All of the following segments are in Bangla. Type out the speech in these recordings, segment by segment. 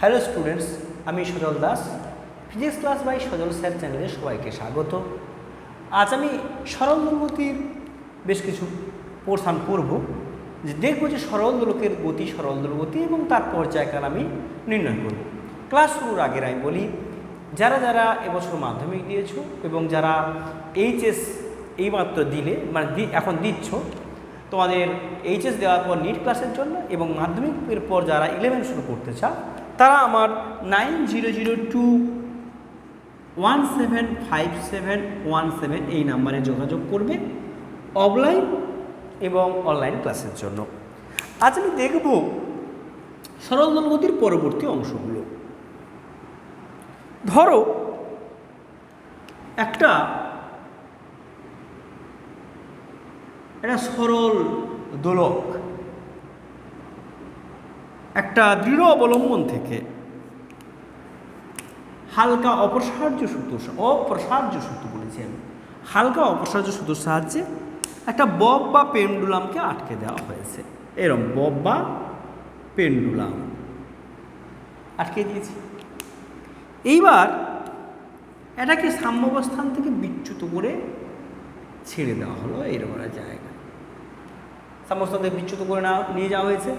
হ্যালো স্টুডেন্টস, আমি Sajal Das. Physics class by Sajal sir চ্যানেলে সবাইকে স্বাগত। আজ আমি সরল দোলগতির বেশ কিছু পোর্শন পড়ব, যে দেখব যে সরল দোলকের গতি, সরল দোলগতি এবং তার পর্যায়কাল আমি নির্ণয় করব। ক্লাস শুরুর আগের আমি বলি, যারা যারা এবছর মাধ্যমিক দিয়েছো এবং যারা এইচএস এইমাত্র দিলে মানে এখন দিচ্ছ, তোমাদের এইচএস দেওয়ার পর নিট ক্লাসের জন্য এবং মাধ্যমিকের পর যারা 11 শুরু করতে চাও, তারা আমার 9002175717 এই নাম্বারে যোগাযোগ করবে অফলাইন এবং অনলাইন ক্লাসের জন্য। আজ আমি দেখব সরল দোলগতির পরবর্তী অংশগুলো। ধরো একটা সরল দোলক একটা দৃঢ় অবলম্বন থেকে হালকা অপসার্য সুতো বলেছি আমি, হালকা অপসার্য সুতোর সাহায্যে একটা বব বা পেন্ডুলামকে আটকে দেওয়া হয়েছে। এরকম বব বা পেন্ডুলাম আটকে দিয়েছি। এইবার এটাকে সাম্যাবস্থান থেকে বিচ্যুত করে ছেড়ে দেওয়া হলো এইরকম জায়গা। সাম্যাবস্থান থেকে বিচ্যুত করে নিয়ে যাওয়া হয়েছে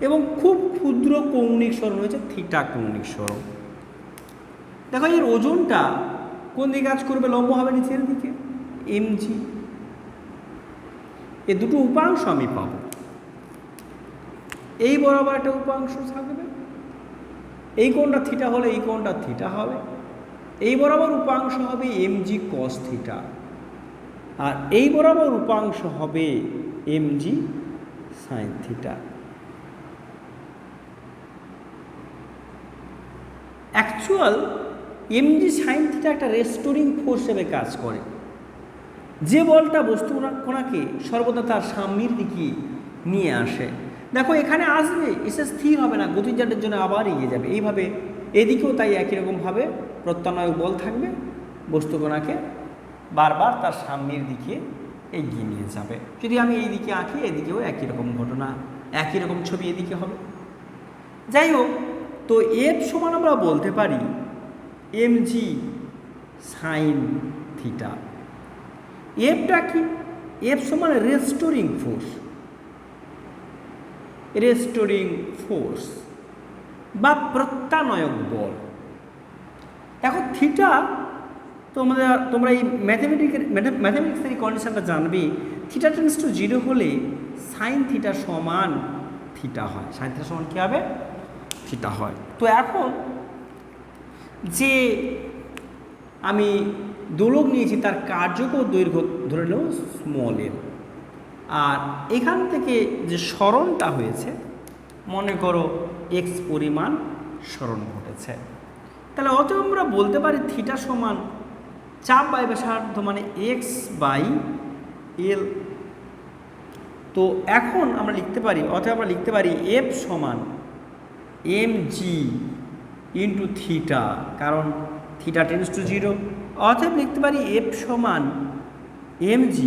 এবং খুব ক্ষুদ্র কৌণিক সরণ হয়েছে থিটা কৌণিক সরণ। দেখো এর ওজনটা কোন দিকে কাজ করবে? লম্ব হবে নিচের দিকে, mg। এ দুটো উপাংশ আমি পাবো। এই বরাবর একটা উপাংশ থাকবে, এই কোণটা থিটা হলে এই কোণটা থিটা হবে, এই বরাবর উপাংশ হবে mg cos থিটা, আর এই বরাবর উপাংশ হবে mg sin theta. Actual mg sin theta একটা রেস্টোরিং ফোর্স হিসেবে কাজ করে, যে বলটা বস্তু কণাকে সর্বদা তার সাম্যের দিকে নিয়ে আসে। দেখো এখানে আসবে, এসে স্থির হবে না, গতিজাতের জন্য আবার এগিয়ে যাবে। এইভাবে এদিকেও তাই একই রকমভাবে প্রত্যানয়ক বল থাকবে, বস্তু কণাকে বারবার তার সাম্যের দিকে এগিয়ে নিয়ে যাবে। যদি আমি এই দিকে আঁকি, এদিকেও একই রকম ঘটনা, একই রকম ছবি এদিকে হবে। যাই হোক, তো এফ সমান আমরা বলতে পারি mg sin থিটা। এফটা কি? এফ সমান রেস্টোরিং ফোর্স বা প্রত্যানয়ক বল। দেখো থিটা তোমরা এই ম্যাথামেটিক্সের এই কন্ডিশনটা জানবে, থিটা টেন্ডস টু 0 হলে সাইন থিটা সমান থিটা হয়। সাইন থিটা সমান কী হবে? থিটা হয়। তো এখন যে আমি দোলক নিয়েছি তার কার্যকর দৈর্ঘ্য ধরে নেব স্মল এল, আর এখান থেকে যে সরণটা হয়েছে মনে করো এক্স পরিমাণ সরণ ঘটেছে। তাহলে অতএব আমরা বলতে পারি থিটা সমান চাপ বাই ব্যাসার্ধ মানে এক্স বাই এল। তো এখন আমরা লিখতে পারি, অতএব আমরা লিখতে পারি এফ সমান mg ইন্টু থিটা, কারণ থিটা টেন্ডস টু 0। অতএব লিখতে পারি এফ সমান mg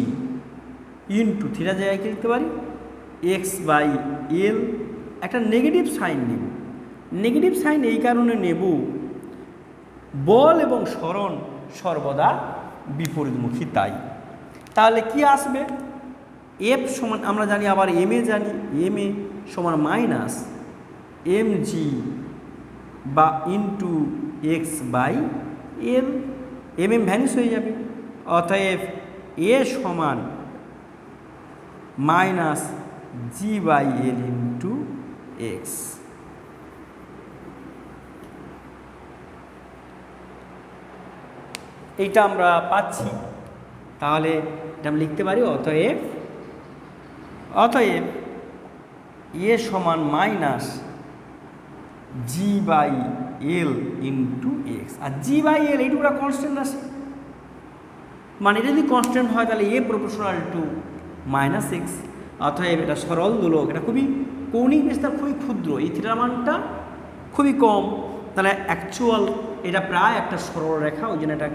ইন্টু থিটা জায়গায় কি লিখতে পারি এক্স বাই এল। একটা নেগেটিভ সাইন নেব। নেগেটিভ সাইন এই কারণে নেব, বল এবং সরণ সর্বদা বিপরীতমুখী তাই। তাহলে কি আসবে? এফ সমান আমরা জানি, আবার এম এ জানি, এম এ সমান মাইনাস mg বা into x by l. M vanish হয়ে যাবে। অতএব এ সমান minus g by l into x. এইটা আমরা পাচ্ছি। তাহলে এটা আমি লিখতে পারি অতএব এ সমান minus g by l into x. আর জি বাই এল এইটুকুটা কনস্ট্যান্ট আসে, মানে এটা যদি কনস্ট্যান্ট হয় তাহলে a proportional to minus x. অতএব এটা সরল দোলক, এটা খুবই কৌণিক বিস্তার খুবই ক্ষুদ্র, এই থিটার মানটা খুবই কম। তাহলে অ্যাকচুয়াল এটা প্রায় একটা সরল রেখা, ওই জন্য এটা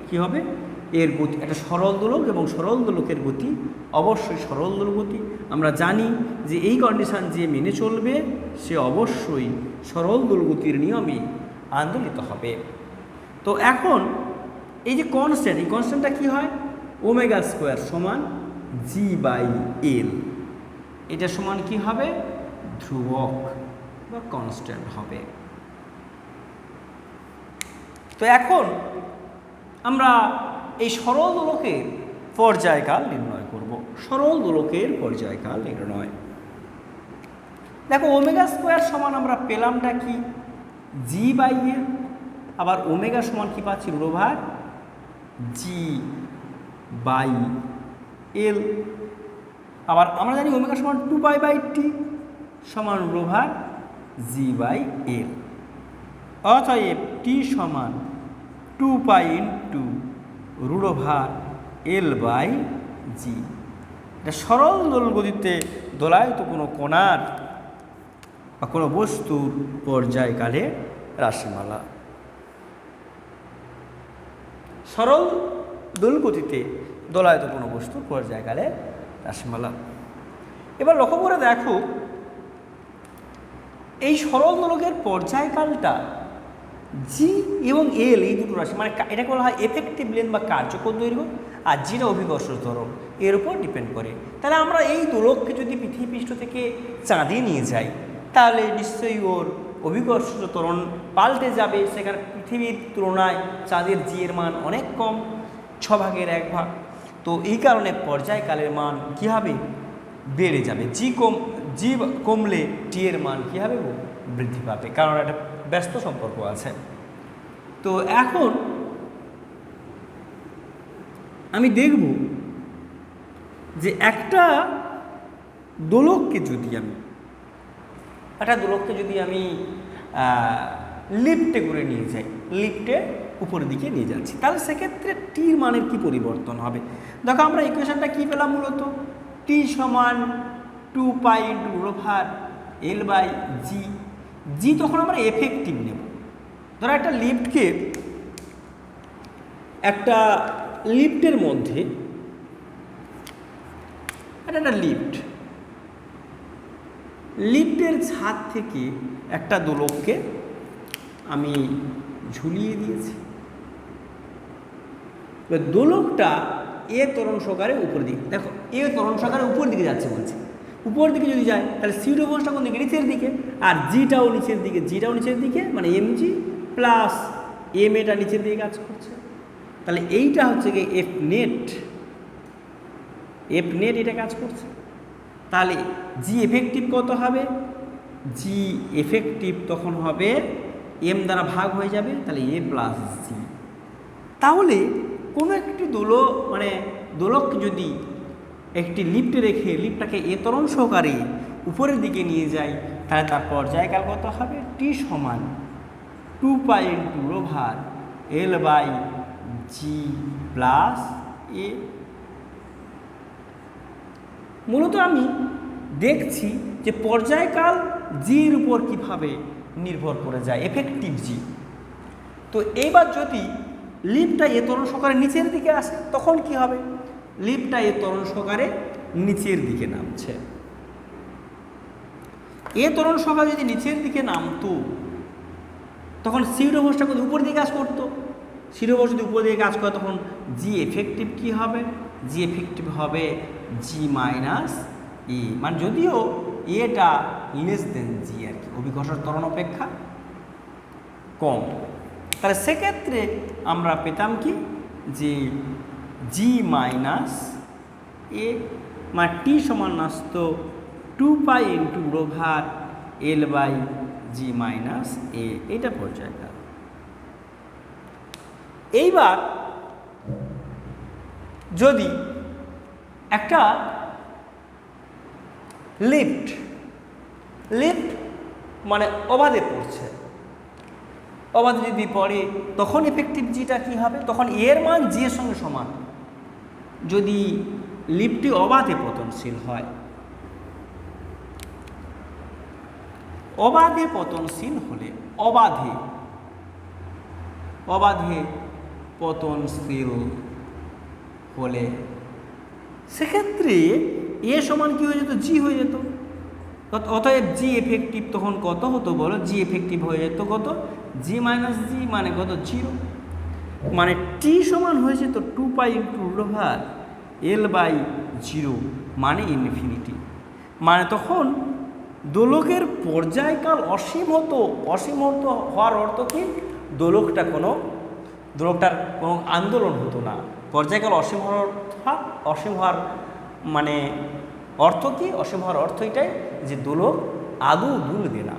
কী হবে? এর গতি একটা সরল দোলক এবং সরল দোলকের গতি অবশ্যই সরল দোলক গতি। আমরা জানি যে এই কন্ডিশন যে মেনে চলবে সে অবশ্যই সরল দোলক গতির নিয়মে আন্দোলিত হবে। তো এখন এই যে কনস্ট্যান্ট, এই কনস্ট্যান্টটা কী হয়? ওমেগা স্কোয়ার সমান G/L, এটা সমান কি হবে? ধ্রুবক বা কনস্ট্যান্ট হবে। তো এখন আমরা এই সরল দোলকের পর্যায়কাল নির্ণয় করব। সরল দোলকের পর্যায়কাল নির্ণয়, দেখো ওমেগা স্কোয়ার সমান আমরা পেলামটা কি? G/L, আবার ওমেগা সমান কি পাচ্ছি? রোভার G/L, আবার আমরা জানি ওমেগা সমান 2π/T সমান রোভার G/L, অতএব T সমান 2π × √L/G। এটা সরল দোলক গতিতে দোলায়িত কোনো কণার বা কোনো বস্তুর পর্যায়কালের রাশিমালা। সরল দোলক গতিতে দোলায়িত কোনো বস্তুর পর্যায়কালের রাশিমালা। এবার লক্ষ্য করে দেখো এই সরল দোলকের পর্যায়কালটা জি এবং এল এই দুটো রাশি, মানে এটাকে বলা হয় এফেক্টিভ লেন্থ বা কার্যকর দৈর্ঘ্য, আর যেটা অভিকর্ষ ত্বরণ এর উপর ডিপেন্ড করে। তাহলে আমরা এই দোলককে যদি পৃথিবী পৃষ্ঠ থেকে চাঁদে নিয়ে যাই তাহলে নিশ্চয়ই ওর অভিকর্ষ ত্বরণ পাল্টে যাবে। সেখানে পৃথিবীর তুলনায় চাঁদের জি এর মান অনেক কম, 6/1 তো এই কারণে পর্যায়কালের মান কী হবে? বেড়ে যাবে। জি কমলে টি এর মান কী হবে? বৃদ্ধি পাবে, কারণ একটা ব্যস্ত সম্পর্ক আছে। তো এখন আমি দেখব যে একটা দোলককে যদি আমি লিফটে করে নিয়ে যাই, লিফটে উপরের দিকে নিয়ে যাচ্ছি, তাহলে সেক্ষেত্রে টির মানের কি পরিবর্তন হবে? দেখো আমরা ইকুয়েশনটা কী পেলাম? মূলত টি সমান 2π × √L/G। জি তখন আমরা এফেক্টিভ নেব। ধরো একটা লিফটের মধ্যে একটা লিফটের ছাদ থেকে একটা দোলককে আমি ঝুলিয়ে দিয়েছি। দোলকটা এ ত্বরণ সহকারে উপর দিকে, দেখো এ ত্বরণ সহকারে উপর দিকে যাচ্ছে বলছে। উপর দিকে যদি যায় তাহলে সিউডোভোসটা কোন দিকে? নিচের দিকে। আর জিটাও নিচের দিকে, মানে mg প্লাস ma নিচের দিকে কাজ করছে। তাহলে এইটা হচ্ছে কি এফ নেট এটা কাজ করছে। তাহলে জি এফেক্টিভ কত হবে? জি এফেক্টিভ তখন হবে এম দ্বারা ভাগ হয়ে যাবে, তাহলে এ প্লাস জি। তাহলে কোনো একটি দোলককে যদি একটি লিফটে রেখে লিফটটাকে এ ত্বরণ সহকারে উপরের দিকে নিয়ে যায় তাহলে তার পর্যায়কাল কত হবে? টি সমান 2π × √L/G প্লাস এ। মূলত আমি দেখছি যে পর্যায়কাল জির উপর কিভাবে নির্ভর করে যায়, এফেক্টিভ জি। তো এইবার যদি লিফটটা এ ত্বরণ সহকারে নিচের দিকে আসে তখন কি হবে? লিফটটা এ ত্বরণ সহকারে নিচের দিকে নামছে। এ ত্বরণ সহকারে যদি নিচের দিকে নামতো তখন সিউডোভোসটা উপর দিকে কাজ করতো। সিউডোভোস যদি উপর দিকে কাজ করে তখন জি এফেক্টিভ কি হবে? জি এফেক্টিভ হবে জি মাইনাস ই, মানে যদিও এটা লেস দেন জি আর কি, অভিকর্ষ ত্বরণ অপেক্ষা কম। তাহলে সেক্ষেত্রে আমরা পেতাম কি? যে জি মাইনাস এ, মানে টি সমান আসতো 2π × √L/G মাইনাস এ, এইটা পর্যায়কাল। এইবার যদি একটা লিফট মানে অবাধে পড়ছে, অবাধে যদি পড়ে তখন এফেক্টিভ জিটা কি হবে? তখন এর মান জি এর সঙ্গে সমান যদি লিফটটি অবাধে পতনশীল হয়। অবাধে পতনশীল হলে অবাধে পতনশীল হলে সেক্ষেত্রে এ সমান কী হয়ে যেত, জি হয়ে যেত। অতএব জি এফেক্টিভ তখন কত হতো বলো, জি এফেক্টিভ হয়ে যেত কত, জি মাইনাস জি মানে কত, 0। মানে টি সমান হয়ে যেত 2π ইন্টু L/0 মানে ইনফিনিটি। মানে তখন দোলকের পর্যায়কাল অসীম হতো। অসীম হতো হওয়ার অর্থ কি, দোলকটার কোনো আন্দোলন হতো না। পর্যায়কাল অসীম হওয়ার মানে অর্থ কি, অসীম হওয়ার অর্থ এটাই যে দোলক আদৌ দুলবে না।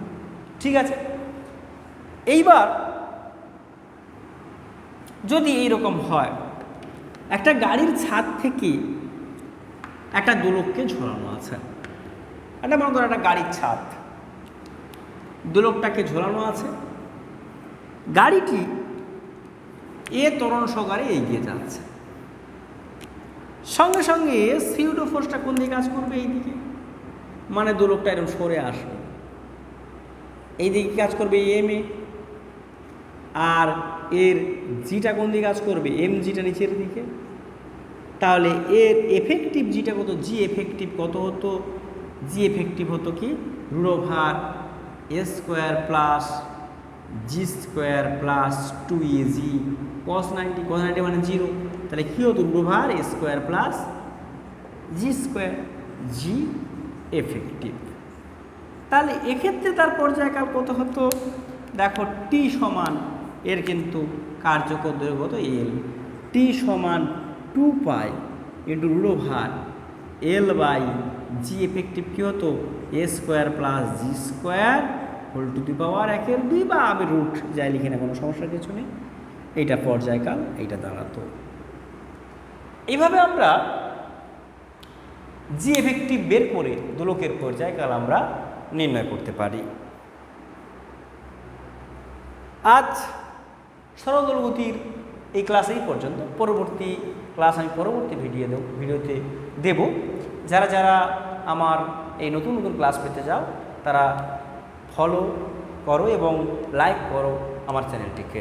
ঠিক আছে, এইবার যদি এইরকম হয়, একটা গাড়ির ছাদ থেকে একটা দোলককে ঝোলানো আছে, এটা মনে করো একটা গাড়ির ছাদ, দোলকটাকে ঝোলানো আছে, গাড়িটি এ ত্বরণ সহকারে এগিয়ে যাচ্ছে, সঙ্গে সঙ্গে সিউডো ফোর্সটা কোন দিকে কাজ করবে, এইদিকে, মানে দোলকটা এরকম সরে আসবে, এইদিকে কাজ করবে এম এ, আর এর জিটা কোন দিকে কাজ করবে, এম জিটা নিচের দিকে। তাহলে এর এফেক্টিভ জিটা কত, জি এফেক্টিভ কত হতো, জি এফেক্টিভ হতো কি √a² plus g² plus 2az cos 90 মানে 0। তাহলে কী হতো, √a² প্লাস g², জি এফেক্টিভ। তাহলে এক্ষেত্রে তার পর্যায়কাল কত হতো, দেখো টি সমান এর কিন্তু কার্যকর দৈর্ঘ্য কত, এল, টি সমান 2π ইন্টু √L/g এফেক্টিভ কী হতো, a² plus g² whole to the power 1/2, বা আমি রুট যাই লিখে না, কোনো সমস্যার কিছু নেই। এইটা পর্যায়কাল, এইটা দাঁড়াতো। এইভাবে আমরা জি এফেক্টিভ বের করে দোলকের পর্যায়কাল আমরা নির্ণয় করতে পারি। আজ সরল দোলগতির এই ক্লাস এই পর্যন্ত। পরবর্তী ক্লাস আমি পরবর্তী ভিডিওতে দেব। যারা যারা আমার এই নতুন নতুন ক্লাস পেতে চাও তারা ফলো করো এবং লাইক করো আমার চ্যানেলটিকে।